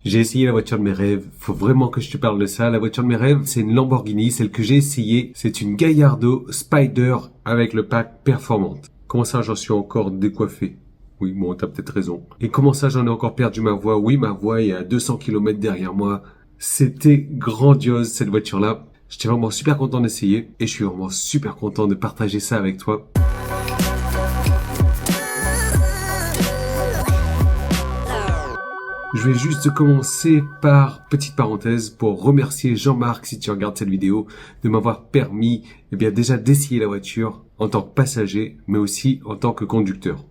J'ai essayé la voiture de mes rêves, faut vraiment que je te parle de ça. La voiture de mes rêves, c'est une Lamborghini, celle que j'ai essayée. C'est une Gallardo Spider avec le pack performante. Comment ça, j'en suis encore décoiffé? Oui, bon, t'as peut-être raison. Et comment ça, j'en ai encore perdu ma voix? Oui, ma voix est à 200 km derrière moi. C'était grandiose, cette voiture-là. J'étais vraiment super content d'essayer et je suis vraiment super content de partager ça avec toi. Je vais juste commencer par, petite parenthèse, pour remercier Jean-Marc, si tu regardes cette vidéo, de m'avoir permis, déjà d'essayer la voiture en tant que passager, mais aussi en tant que conducteur.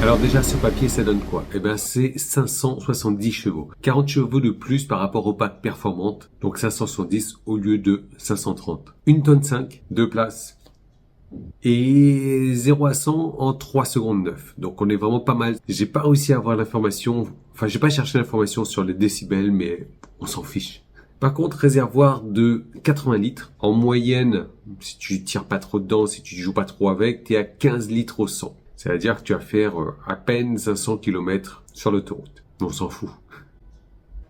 Alors déjà, sur papier, ça donne quoi? C'est 570 chevaux. 40 chevaux de plus par rapport au pack performante. Donc 570 au lieu de 530. 1 tonne 5, 2 places. Et 0 à 100 en 3 secondes 9. Donc on est vraiment pas mal. J'ai pas réussi à avoir l'information. Enfin, j'ai pas cherché l'information sur les décibels, mais on s'en fiche. Par contre, réservoir de 80 litres. En moyenne, si tu tires pas trop dedans, si tu joues pas trop avec, t'es à 15 litres au 100. C'est-à-dire que tu vas faire à peine 500 km sur l'autoroute. On s'en fout.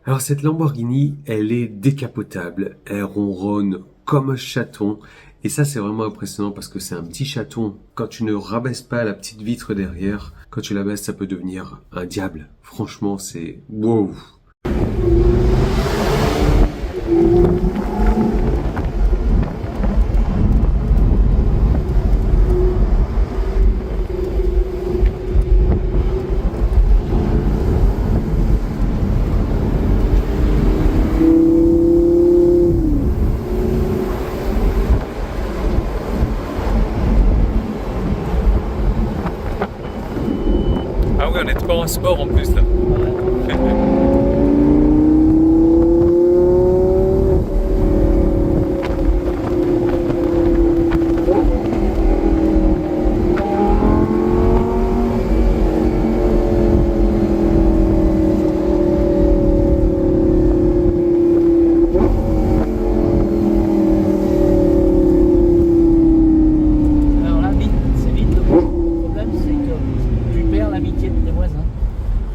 Alors cette Lamborghini, elle est décapotable. Elle ronronne comme un chaton. Et ça, c'est vraiment impressionnant parce que c'est un petit chaton. Quand tu ne rabaisses pas la petite vitre derrière, quand tu la baisses, ça peut devenir un diable. Franchement, c'est wow. Ah oui, on est pas en sport en plus là.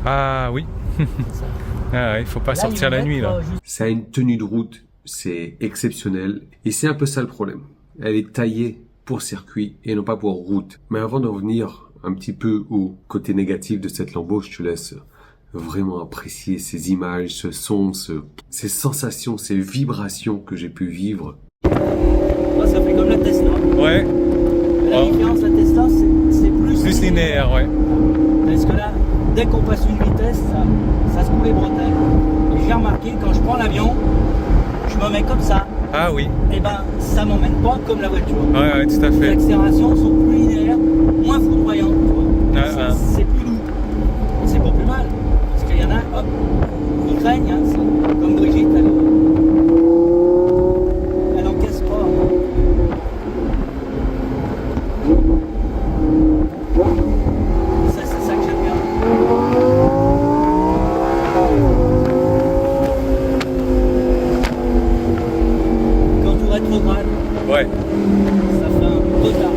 Ah oui. Ah ouais, il faut pas sortir la nuit là. Ça a une tenue de route, c'est exceptionnel. Et c'est un peu ça le problème. Elle est taillée pour circuit et non pas pour route. Mais avant d'en venir un petit peu au côté négatif de cette Lambo, je te laisse vraiment apprécier ces images, ce son, ces sensations, ces vibrations que j'ai pu vivre. Ça fait comme la Tesla. Ouais. La différence, la Tesla, c'est plus linéaire, ouais. Parce que là, dès qu'on passe une vitesse, ça se coule les bretelles. Et j'ai remarqué, quand je prends l'avion, je me mets comme ça. Ah oui. Et ça m'emmène pas comme la voiture. Ouais, tout à fait. Les accélérations sont plus linéaires, moins foudroyantes. C'est plus doux. Et c'est pas plus mal. Parce qu'il y en a, hop, ils craignent. Hein, comme Brigitte, elle encaisse pas. C'est ça que j'aime bien. Rétrograde. Ouais. Ça fait un peu de la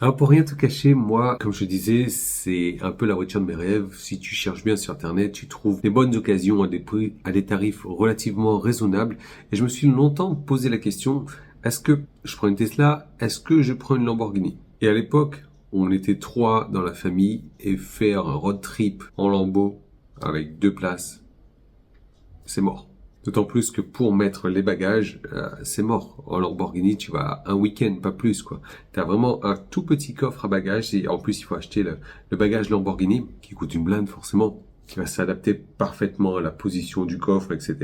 Alors pour rien te cacher, moi, comme je disais, c'est un peu la voiture de mes rêves. Si tu cherches bien sur internet, tu trouves des bonnes occasions à des prix, à des tarifs relativement raisonnables. Et je me suis longtemps posé la question, est-ce que je prends une Tesla? Est-ce que je prends une Lamborghini? Et à l'époque, on était 3 dans la famille et faire un road trip en Lambo avec 2 places, c'est mort. D'autant plus que pour mettre les bagages, c'est mort. En Lamborghini, tu vas un week-end, pas plus, quoi. T'as vraiment un tout petit coffre à bagages et en plus, il faut acheter le bagage Lamborghini qui coûte une blinde, forcément, qui va s'adapter parfaitement à la position du coffre, etc.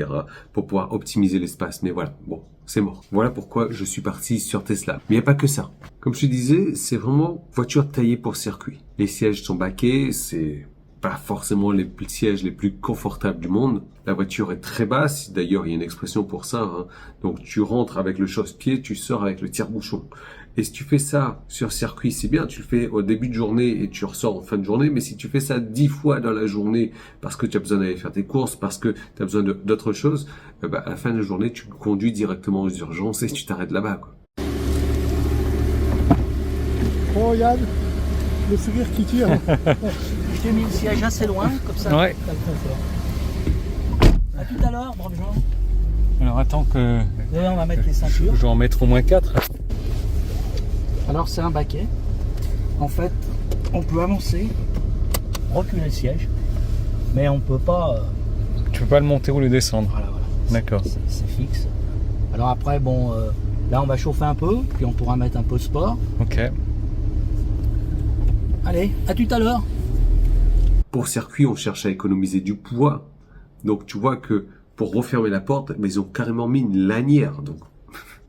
pour pouvoir optimiser l'espace. Mais voilà, bon, c'est mort. Voilà pourquoi je suis parti sur Tesla. Mais il n'y a pas que ça. Comme je te disais, c'est vraiment voiture taillée pour circuit. Les sièges sont baquets, c'est pas forcément les sièges les plus confortables du monde. La voiture est très basse, d'ailleurs il y a une expression pour ça, hein. Donc tu rentres avec le chausse-pied, tu sors avec le tire-bouchon. Et si tu fais ça sur circuit, c'est bien, tu le fais au début de journée et tu ressors en fin de journée, mais si tu fais ça 10 fois dans la journée parce que tu as besoin d'aller faire tes courses, parce que tu as besoin d'autres choses, à la fin de la journée, tu conduis directement aux urgences et tu t'arrêtes là-bas, quoi. Oh Yann, le sourire qui tire. Je t'ai mis le siège assez loin, comme ça. Ouais. T'as le confort. À tout à l'heure, brave Jean. Alors attends que... Là, on va mettre les ceintures. Je dois en mettre au moins 4. Alors c'est un baquet. En fait, on peut avancer, reculer le siège, mais on peut pas... Tu peux pas le monter ou le descendre. Voilà. D'accord. C'est fixe. Alors après, bon, là on va chauffer un peu, puis on pourra mettre un peu de sport. Ok. Allez, à tout à l'heure. Pour circuit, on cherche à économiser du poids. Donc tu vois que pour refermer la porte, mais ils ont carrément mis une lanière. Donc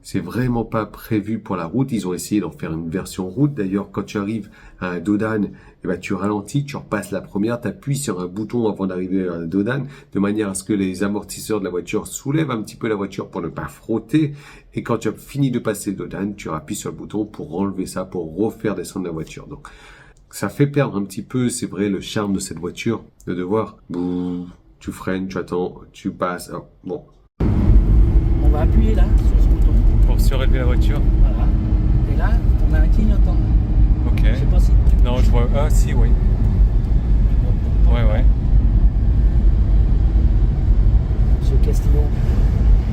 c'est vraiment pas prévu pour la route. Ils ont essayé d'en faire une version route. D'ailleurs, quand tu arrives à un dos-d'âne, tu ralentis, tu repasses la première, tu appuies sur un bouton avant d'arriver à un dos-d'âne, de manière à ce que les amortisseurs de la voiture soulèvent un petit peu la voiture pour ne pas frotter. Et quand tu as fini de passer le dos-d'âne, tu appuies sur le bouton pour enlever ça, pour refaire descendre la voiture. Donc ça fait perdre un petit peu, c'est vrai, le charme de cette voiture, de devoir, tu freines, tu attends, tu passes. Oh, bon. On va appuyer là, sur ce bouton. Pour surélever la voiture. Voilà. Et là, on a un clignotant. Ok. Je sais pas si... Non, je vois... Ah si, oui. Ouais. Monsieur Castillo,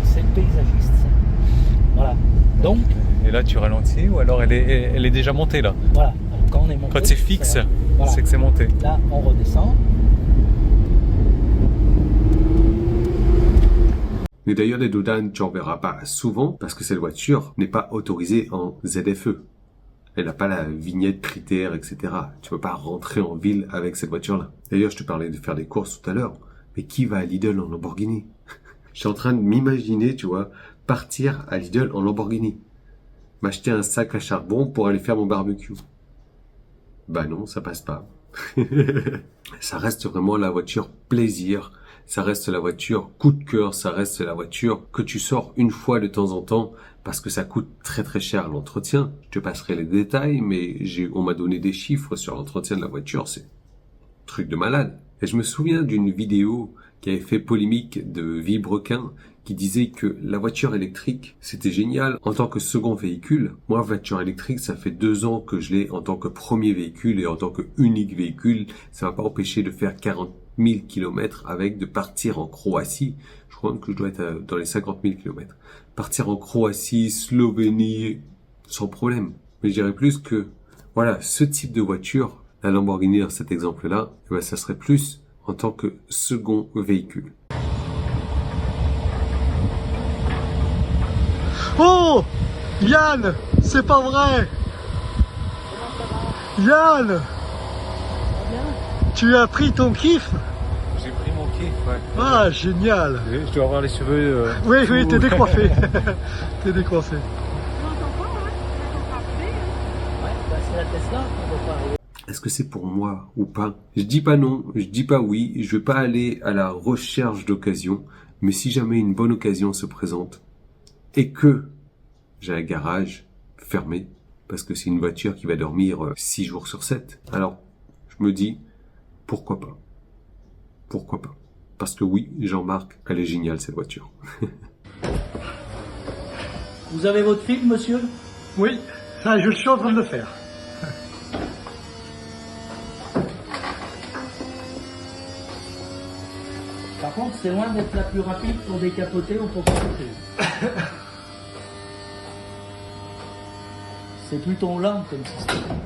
c'est le paysagiste. Voilà. Donc... Et là, tu ralentis ou alors elle est déjà montée là? Voilà. Alors, quand on est monté... Quand c'est fixe, voilà. C'est que c'est monté. Là, on redescend. Mais d'ailleurs, des dos-d'âne, tu en verras pas souvent parce que cette voiture n'est pas autorisée en ZFE. Elle n'a pas la vignette critère, etc. Tu peux pas rentrer en ville avec cette voiture-là. D'ailleurs, je te parlais de faire des courses tout à l'heure. Mais qui va à Lidl en Lamborghini? Je suis en train de m'imaginer, tu vois, partir à Lidl en Lamborghini. M'acheter un sac à charbon pour aller faire mon barbecue. Bah non, ça passe pas. Ça reste vraiment la voiture plaisir. Ça reste la voiture coup de cœur, ça reste la voiture que tu sors une fois de temps en temps parce que ça coûte très très cher l'entretien. Je te passerai les détails, mais on m'a donné des chiffres sur l'entretien de la voiture, c'est un truc de malade. Et je me souviens d'une vidéo qui avait fait polémique de Vibrequin qui disait que la voiture électrique, c'était génial en tant que second véhicule. Moi, voiture électrique, ça fait 2 ans que je l'ai en tant que premier véhicule et en tant que unique véhicule. Ça m'a pas empêché de faire 40 000 km avec, de partir en Croatie. Je crois que je dois être dans les 50 000 km. Partir en Croatie, Slovénie, sans problème. Mais je dirais plus que, voilà, ce type de voiture, la Lamborghini dans cet exemple-là, ça serait plus en tant que second véhicule. Oh Yann, c'est pas vrai. Yann, tu as pris ton kiff? J'ai pris mon kiff, ouais. Ah, génial. Je dois avoir les cheveux... Oui, t'es décoiffé. T'es décoiffé. C'est la Tesla qu'on va pas arriver. Est-ce que c'est pour moi ou pas? Je dis pas non, je dis pas oui, je vais pas aller à la recherche d'occasion, mais si jamais une bonne occasion se présente et que j'ai un garage fermé, parce que c'est une voiture qui va dormir 6 jours sur 7, alors je me dis pourquoi pas? Pourquoi pas? Parce que oui, Jean-Marc, elle est géniale cette voiture. Vous avez votre film, monsieur? Oui, ça, je suis en train de le faire. Par contre, c'est loin d'être la plus rapide pour décapoter ou pour capoter. C'est plutôt lent comme système.